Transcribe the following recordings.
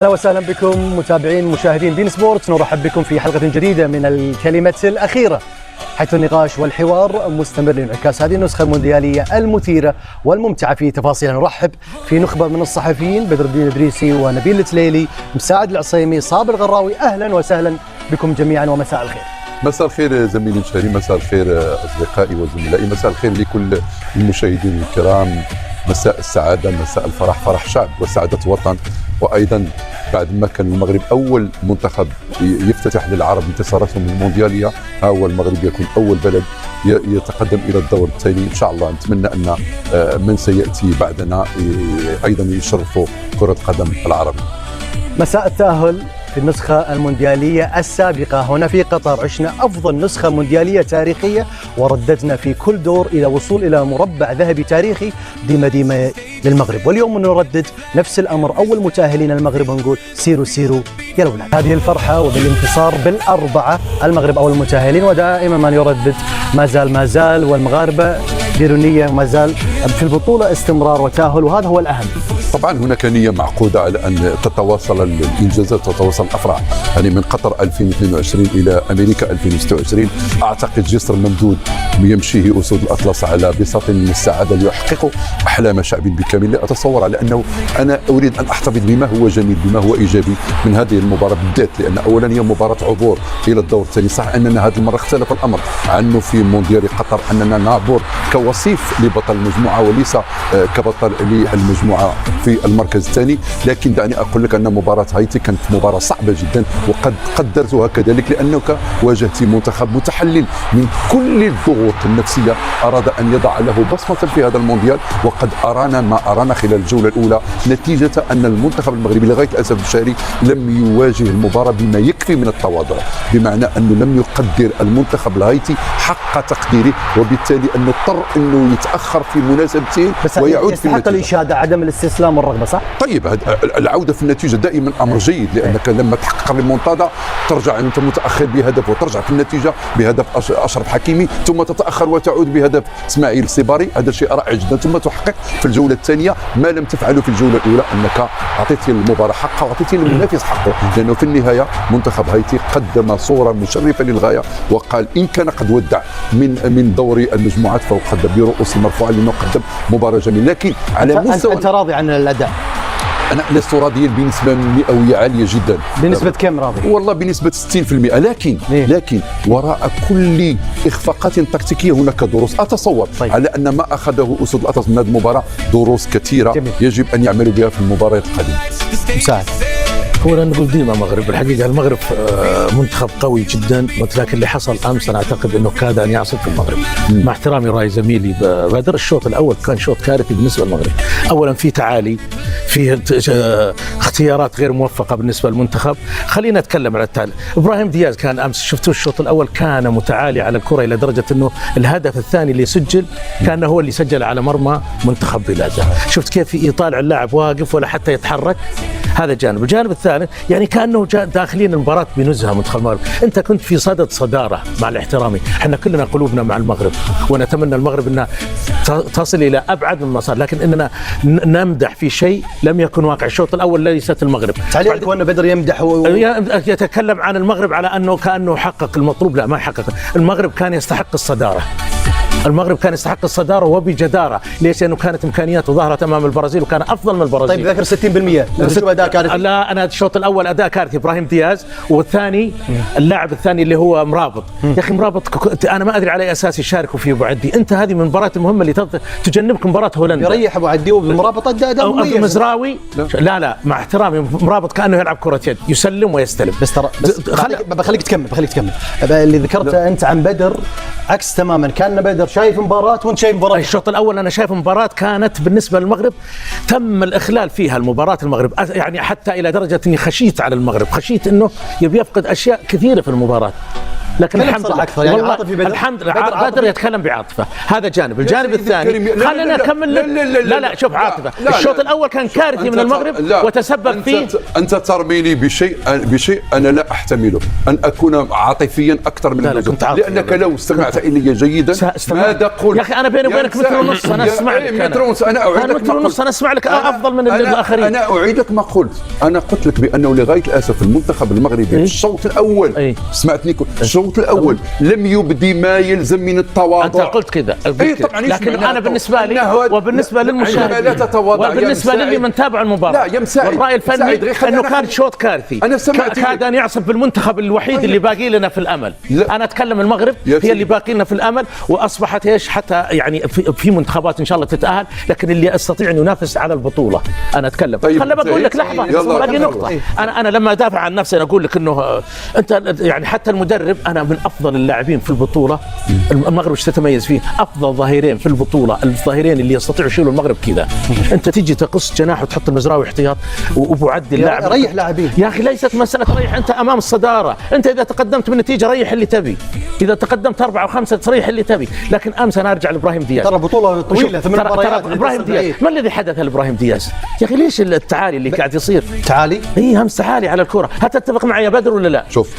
أهلا وسهلا بكم متابعين مشاهدين بين سبورت، نرحب بكم في حلقة جديدة من الكلمة الأخيرة، حيث النقاش والحوار مستمر لانعكاس هذه النسخة المونديالية المثيرة والممتعة. في تفاصيل نرحب في نخبة من الصحفيين: بدر الدين الإدريسي ونبيل التليلي، مساعد العصيمي، صابر الغراوي. أهلا وسهلا بكم جميعا ومساء الخير. مساء الخير زميلي المشاهدين، مساء الخير أصدقائي وزملائي، مساء الخير لكل المشاهدين الكرام، مساء السعادة، مساء الفرح، فرح شعب وسعادة وطن. وأيضا بعد ما كان المغرب أول منتخب يفتتح للعرب انتصاراتهم المونديالية، ها هو المغرب يكون أول بلد يتقدم إلى الدور الثاني. إن شاء الله نتمنى أن من سيأتي بعدنا أيضا يشرفوا كرة القدم العربية. مساء التأهل في النسخة المونديالية السابقة هنا في قطر، عشنا أفضل نسخة مونديالية تاريخية ورددنا في كل دور إلى وصول إلى مربع ذهبي تاريخي ديما للمغرب، واليوم نردد نفس الأمر. أول متأهلين المغرب ونقول سيروا سيروا يا الأولاد. هذه الفرحة وبالانتصار بالأربعة المغرب أول المتأهلين، ودائما من يردد ما زال والمغاربة ديرونية ما زال في البطولة استمرار وتأهل، وهذا هو الأهم. طبعا هناك نية معقودة على أن تتواصل الإنجازات وتتواصل الأفراح، يعني من قطر 2022 إلى أمريكا 2026. أعتقد جسر ممدود يمشيه أسود الأطلس على بساط من السعادة ليحققوا أحلام شعب بالكامل. لا أتصور على أنه أنا أريد أن أحتفظ بما هو جميل، بما هو إيجابي من هذه المباراة بالذات، لأن أولا هي مباراة عبور إلى الدور الثاني. صح أننا هذه المرة اختلف الأمر عنه في مونديال قطر، أننا نعبر كوصيف لبطل المجموعة وليس كبطل للمجموعة في المركز الثاني. لكن دعني أقول لك أن مباراة هايتي كانت مباراة صعبة جدا، وقد قدرتها كذلك لأنك واجهت منتخب متحلل من كل الضغوط النفسية، أراد أن يضع له بصمة في هذا المونديال، وقد أرانا ما أرانا خلال الجولة الأولى، نتيجة أن المنتخب المغربي لغاية الأسف الشاري لم يواجه المباراة بما يكفي من التواضع، بمعنى أنه لم يقدر المنتخب الهايتي حق تقديره، وبالتالي أنه اضطر أنه يتأخر في مناسبتين ويعود في النتيجة. الإشادة عدم الاستسلام والرغبة، صح؟ طيب العودة في النتيجة دائما أمر جيد، لأنك لما تحقق المنتدى ترجع أنت متأخر بهدف وترجع في النتيجة بهدف أشرف حكيمي، ثم تتأخر وتعود بهدف إسماعيل السيباري، هذا شيء رائع جدا. ثم تحقق في الجولة الثانية ما لم تفعله في الجولة الأولى، أنك أعطيت المباراة حقها وأعطيت المنافس حقه، لأنه في النهاية منتخب هايتي قدم صورة مشرفة للغاية، وقال إن كان قد ودع من دور المجموعات فهو قدم برؤوس مرفوعة، لأنه قدم مباراة جميلة. لكن على مستوى أنت راضي عن الأداء؟ أنا لست راضيا بنسبة مئوية عالية جدا. بنسبة كم راضي؟ والله بنسبة 60%. لكن وراء كل إخفاقات تكتيكية هناك دروس. أتصور على أن ما أخذه أسود الأطلس من هذه المباراة دروس كثيرة يجب أن يعملوا بها في المباريات القادمة. مساعد. هو نقول ديما المغرب، الحقيقة المغرب منتخب قوي جدا، لكن اللي حصل أمس أنا أعتقد أنه كاد أن يعصف في المغرب. مع احترامي رأي زميلي بدر، الشوط الأول كان شوط كارثي بالنسبة للمغرب. أولا في تعالي، في اختيارات غير موفقة بالنسبة للمنتخب. خلينا نتكلم على التالي. إبراهيم دياز كان أمس شفتوا الشوط الأول كان متعالي على الكرة إلى درجة أنه الهدف الثاني اللي سجل كان هو اللي سجل على مرمى منتخب بلاده. شفت كيف يطالع اللاعب واقف ولا حتى يتحرك؟ هذا جانب. الجانب الثالث يعني كأنه داخلين المباراة بنزهة منتخب المغرب. أنت كنت في صدد صدارة، مع الاحترامي احنا كلنا قلوبنا مع المغرب ونتمنى المغرب أنها تصل إلى أبعد من المسار، لكن إننا نمدح في شيء لم يكن واقع. الشوط الأول ليست المغرب. تعليقك وأن بدر يمدح يتكلم عن المغرب على أنه كأنه حقق المطلوب. لا، ما حقق. المغرب كان يستحق الصدارة، المغرب كان يستحق الصدارة وبجدارة. ليش؟ لأنه كانت إمكانياته ظهرت أمام البرازيل وكان أفضل من البرازيل. طيب ذكر 60% أداء كارثي. لا، أنا الشوط الأول أداء كارثي إبراهيم دياز، والثاني اللاعب الثاني اللي هو مرابط. يا أخي مرابط أنا ما أدري على أي أساس يشاركوا فيه أبو عدي. أنت هذه من المباريات المهمة اللي تجنبك مباراة هولندا. يريح أبو عدي وبالمرابط أداء مميز. مزراوي لا مع احترامي مرابط كأنه يلعب كرة يد، يسلم ويستلم. بس ترى بخليك تكمل. اللي ذكرته أنت عن بدر عكس تماما. كان بدر شايف مباراة وانت شايف مباراة. الشوط الأول أنا شايف مباراة كانت بالنسبة للمغرب تم الإخلال فيها المباراة المغرب، يعني حتى إلى درجة أني خشيت على المغرب، خشيت أنه يبي يفقد أشياء كثيرة في المباراة. لكن الحمد لله أكثر يعني والله عاطفي بدر. الحمد لله بدر يتكلم بعاطفه، هذا جانب. الجانب الثاني خلينا نكمل. لا شوف عاطفه، الشوط الاول كان كارثي من المغرب وتسبب فيه. انت ترميني بشيء انا لا احتمله، ان اكون عاطفيا اكثر من اللزوم، لانك لو استمعت الي جيدا ماذا قلت يا اخي. انا بيني وبينك متر ونص، انا اسمع لك. متر ونص، انا اعيد لك متر ونص، انا اسمع لك افضل من الاخرين. انا اعيد لك ما قلت. انا قلت لك بانه لغايه الاسف المنتخب المغربي في الشوط الاول سمعتني الشوط الاول لم يبدي ما يلزم من التواضع. انت قلت كذا طبعا، لكن انا بالنسبه لي وبالنسبه للمشاهدين لا تتواضع وبالنسبه للي من تابع المباراه، لا يا مساعد، والراي الفني انه كان شوط كارثي. كاد ان يعصف بالمنتخب الوحيد اللي باقي لنا في الامل. انا اتكلم المغرب هي اللي باقي لنا في الامل، واصبحت ايش حتى يعني في منتخبات ان شاء الله تتاهل، لكن اللي يستطيع ان ينافس على البطوله. انا اتكلم. خليني بقول لك لحظه، باقي نقطه. انا لما ادافع عن نفسي انا اقول لك انه انت يعني حتى المدرب، انا من افضل اللاعبين في البطوله. المغرب ايش تتميز فيه؟ افضل ظهيرين في البطوله، الظهيرين اللي يستطيعوا يشيلوا المغرب كذا. انت تيجي تقص جناح وتحط المزراوي احتياط وابو عدي اللاعب، ريح لاعبين يا اخي. ليست مساله ريح، انت امام الصداره. انت اذا تقدمت بالنتيجه ريح اللي تبي، اذا تقدمت 4 و5 تريح اللي تبي. لكن امس انا ارجع لابراهيم دياز، ترى بطوله طويله 8 مباريات. ابراهيم دياز ما الذي حدث لابراهيم دياز يا اخي؟ ليش التعالي اللي قاعد يصير؟ تعالي همس تعالي على الكره. هتتفق معي يا بدر ولا لا؟ شوف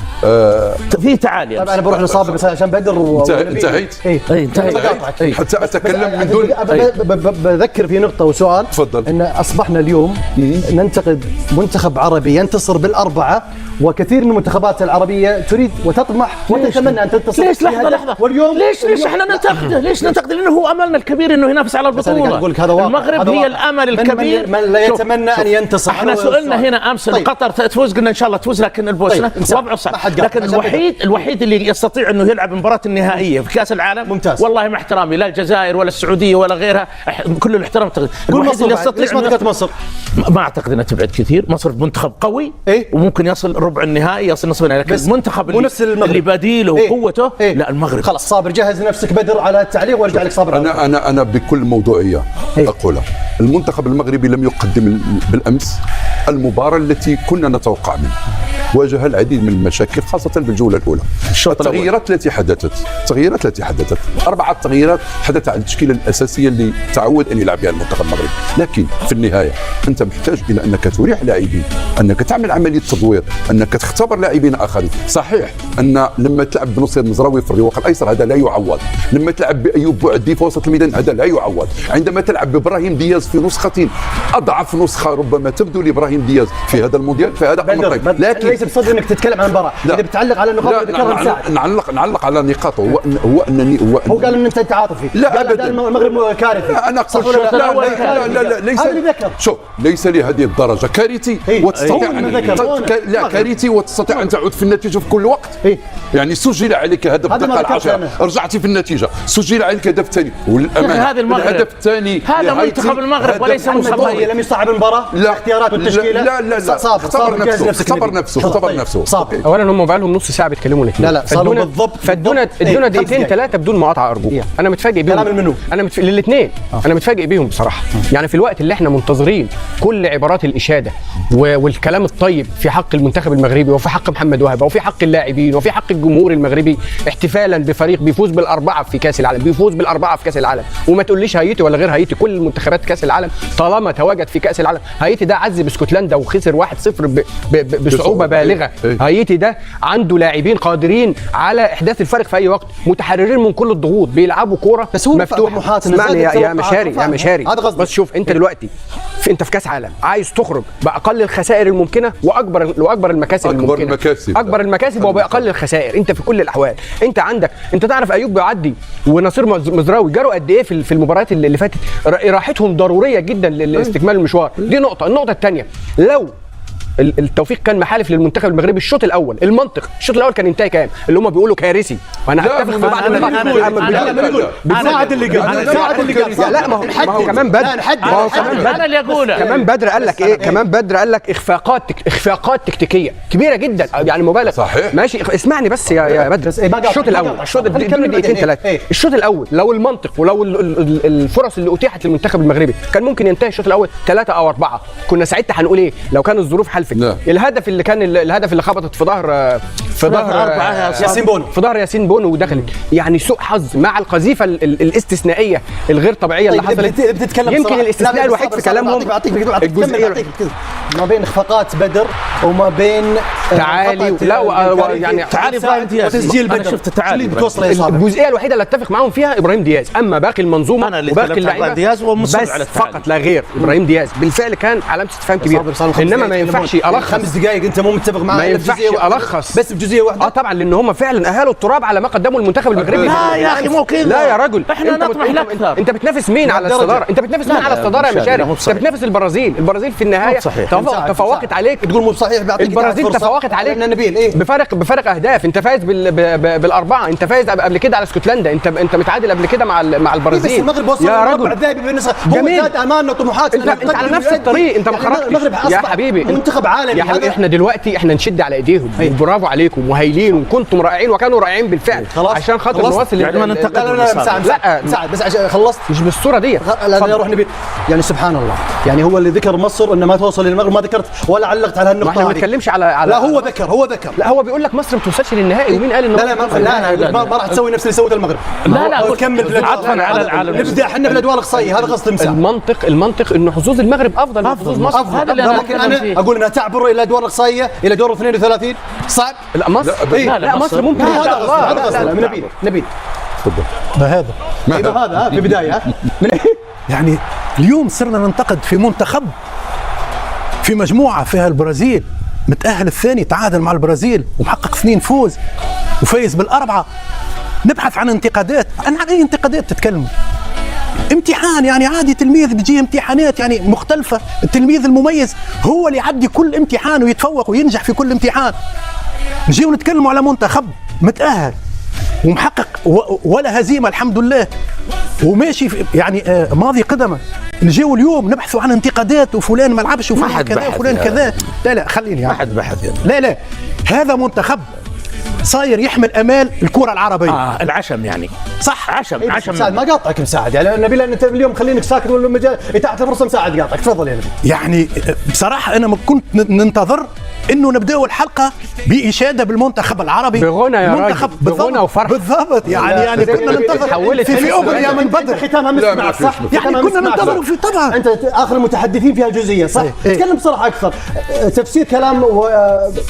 في تعالي. طيب انا بروح لصابر بس عشان بدر انتهيت. انتهيت حتى اتكلم من دون بذكر في نقطه وسؤال. تفضل. ان اصبحنا اليوم ننتقد منتخب عربي ينتصر بالاربعه، وكثير من المنتخبات العربيه تريد وتطمح وتتمنى ان تنتصر. ليش لحظه واليوم ليش احنا ننتقده؟ ليش ننتقده؟ لانه هو املنا الكبير انه ينافس على البطوله. اقول لك هذا واقع. المغرب هي الامل الكبير. من لا يتمنى ان ينتصر. احنا سئلنا هنا امس قطر تفوز، قلنا ان شاء الله تفوز، لكن البوسنه وضعه صعب. لكن الوحيد اللي يستطيع انه يلعب المباراه النهائيه في كاس العالم ممتاز. والله مع احترامي لا الجزائر ولا السعوديه ولا غيرها، كل الاحترام. الوحيد اللي يستطيع. ليش ما تقدر مصر؟ ما اعتقد انها تبعد كثير. مصر منتخب قوي وممكن يصل ربع النهائي، يصل نصف النهائي، لكن المنتخب اللي بديله وقوته لا المغرب. خلاص صابر جهز نفسك بدر على التعليق وارجع لك صابر. انا بكل موضوعيه اقولها. المنتخب المغربي لم يقدم بالامس المباراه التي كنا نتوقع منه. واجه العديد من المشاكل خاصه بالجوله الاولى. التغييرات التي حدثت 4 تغييرات حدثت على التشكيله الاساسيه اللي تعود ان يلعب بها المنتخب المغربي، لكن في النهايه انت محتاج الى انك تريح لاعبين، انك تعمل عمليه تدوير، انك تختبر لاعبين اخرين. صحيح ان لما تلعب بنصير المزراوي في الرواق الايسر هذا لا يعوض، لما تلعب بايوب بوعدي في وسط الميدان هذا لا يعوض، عندما تلعب بابراهيم دياز في نسخه اضعف نسخه ربما تبدو لابراهيم دياز في هذا المونديال، فهذا امر طيب. لكن ليس بصدق انك تتكلم عن المباراه، اذا بتعلق على النقاط اللي ذكرها نساعد. نعلق على نقاط. هو قال ان انت عاطفي. لا ابدا، المغرب كارثي. لا انا اقول لا ليس. شوف ليس لهذه الدرجه كارثي وتستطيع لا كارثي وتستطيع ان تعود في النتيجه في كل وقت. يعني سجل عليك هدف الدقيقه العاشره، رجعتي في النتيجه، سجل عليك هدف ثاني، والامانه الهدف الثاني هذا منتخب المغرب وليس منتخب. لم يصعب المباراه الاختيارات والتشكيله. لا اختبر نفسه. اولا هم بقى لهم نص ساعه بيتكلموا الاثنين. لا صاروا بالضبط. فادونا دقيقتين 3 بدون مقاطعه ارجوك. انا متفاجئ بيهم. كلام منو؟ للاثنين انا متفاجئ بيهم بصراحه. يعني في الوقت اللي احنا منتظرين كل عبارات الاشاده والكلام الطيب في حق المنتخب المغربي وفي حق محمد وهبه وفي حق اللاعبين وفي حق الجمهور المغربي احتفالا بفريق بيفوز بالاربعه في كاس العالم، وما تقوليش هايتي ولا غير هايتي، كل المنتخبات كاس العالم طالما تواجد في كاس العالم. هايتي ده عز باسكتلندا وخسر 1-0 بصعوبه بالغه. هايتي ده عنده لاعبين قادرين على احداث الفرق في اي وقت، متحررين من كل الضغوط، بيلعبوا كوره مفتوحه. اسمعني يا مشاري بس شوف انت دلوقتي انت في كاس عالم عايز تخرج باقل الخسائر الممكنه واكبر المكاسب الممكنه. اكبر المكاسب وباقل الخسائر. انت في كل الاحوال انت عندك، انت تعرف ايوب بيعدي ونصير مزراوي جروا قد ايه في المباريات اللي فاتت، راحتهم ضروريه جدا لاستكمال المشوار. دي نقطه. النقطه الثانيه، لو التوفيق كان محالف للمنتخب المغربي الشوط الاول، المنطق الشوط الاول كان ينتهي كام؟ اللي هم بيقولوا كارثي، وانا اتفق في بعض بنساعد اللي قال. لا ما هو كمان بدر كمان بدر قال لك ايه؟ كمان بدر قال لك اخفاقات تكتيكيه كبيره جدا، يعني مبالغ. صحيح. ماشي اسمعني بس يا بدر. الشوط الاول دقيقتين 3 الشوط الاول لو المنطق ولو الفرص اللي اتيحت للمنتخب المغربي كان ممكن ينتهي الشوط الاول 3 أو 4. كنا ساعتها هنقول ايه لو كان الظروف حلفت؟ الهدف اللي خبطت في ظهر في ظهر ياسين بونو، في ظهر ياسين بونو ودخلت. يعني سوء حظ مع القذيفه الاستثنائيه الغير طبيعيه اللي حصلت. بتتكلم يمكن الاستثناء الوحيد في كلامهم الجزئيه ما بين اخفاقات بدر وما بين تعالي يعني تعالي ابراهيم دياز وتسجيل بدر. انا شفت تعالي الجزئيه الوحيده اللي اتفق معاهم فيها ابراهيم دياز، اما باقي المنظومه وباقي اللعيبه دياز بس فقط لا غير. ابراهيم دياز بالفعل كان علامه استفهام كبيره، انما ما ينفعش الخص 5 دقائق انت مو متفق معاه، ما ينفعش الخص بس بجزئيه واحده. طبعا لان هم فعلا اهالوا التراب على ما قدموا المنتخب المغربي. لا يا اخي مو كذا، لا يا رجل، احنا نطمح لاكثر. انت بتنافس مين على الصداره؟ انت بتنافس مين على الصداره يا مشاري؟ انت بتنافس البرازيل. البرازيل في النهايه تفوقت عليك. تقول مو صحيح؟ البرازيل تفوقت عليك نبيل ايه بفرق اهداف. انت فايز بالاربعه، انت فايز قبل كده على اسكتلندا، انت متعادل قبل كده مع البرازيل. بس المغرب وصل للمربع الذهبي بالنسبه هو ذات امالنا وطموحاتنا. انت على نفس الطريق، انت ما خرجتش يا حبيبي. منتخب عالمي يا حبيبي، احنا دلوقتي نشد على ايديهم. برافو عليكم وهايلين وكنتم رائعين وكانوا رائعين بالفعل عشان خاطر نواصل. يعني ما ننتقد. لا مساعد بس عشان خلصت مش بالصوره دي. لا نروح نبيل. يعني سبحان الله، يعني هو اللي ذكر مصر انه ما توصل للمغرب، ما ذكرت ولا علقت على النقطه. احنا ما بنتكلمش على لا هو ذكر لا هو بيقول لك مصر ما توصلش للنهائي. ومين قال ان لا ما راح تسوي نفس اللي سوته المغرب. لا كمل عطفا على العالم. نبدا احنا في الادوار الاقصائيه. هذا قصد مساعد. المنطق انه حظوظ المغرب افضل من حظوظ مصر. لكن انا اقول انها تعبر الى الادوار الاقصائيه، الى دور 32 صعب. لا مصر لا مصر ممكن ان شاء الله. هذا قصد نبيل تفضل. هذا هذا في بدايه يعني اليوم صرنا ننتقد في منتخب في مجموعه فيها البرازيل متأهل الثاني، تعادل مع البرازيل ومحقق 2 فوز وفايز بالأربعة. نبحث عن انتقادات. عن أي انتقادات تتكلموا؟ امتحان يعني عادي، تلميذ بيجي امتحانات يعني مختلفة. التلميذ المميز هو اللي يعدي كل امتحان ويتفوق وينجح في كل امتحان. نجيو نتكلموا على منتخب متأهل ومحقق ولا هزيمة الحمد لله وماشي يعني ماضي قدمه. نجيو اليوم نبحثوا عن انتقادات وفلان ما لعبش وفلان كذا وفلان كذا. لا خليني ما حد بحث يعني. لا هذا منتخب صاير يحمل امال الكره العربيه. العشم يعني صح. عشم مساعد ما قاطعك مساعد. يعني نبيل انت اليوم خلينك ساكت ولا مجال اتاحت الفرصه مساعد قاطعك. تفضل يا نبيل. يعني بصراحه انا ما كنت ننتظر انه نبداوا الحلقه باشاده بالمنتخب العربي بغنى يا راجل، بغنى وفرح بالضبط. يعني كنا ننتظر في اغنيه من بدر ختامها مسمع صح. يعني كنا ننتظر في طبعا. انت اخر المتحدثين فيها جزئيه صح. تكلم بصراحه اكثر. تفسير كلام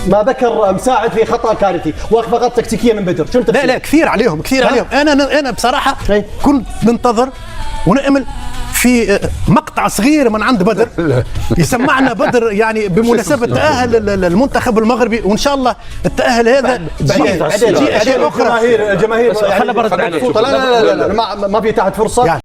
ما ذكر مساعد في خطا كارثي واخفاقات تكتيكيه من بدر. شنو لا كثير عليهم انا بصراحه كنت ننتظر ونأمل في مقطع صغير من عند بدر يسمعنا بدر يعني بمناسبة تأهل المنتخب المغربي، وإن شاء الله التأهل هذا جي أشياء أخرى. الجماهير يعني خلنا برد عليه. لا ما في تحت فرصة.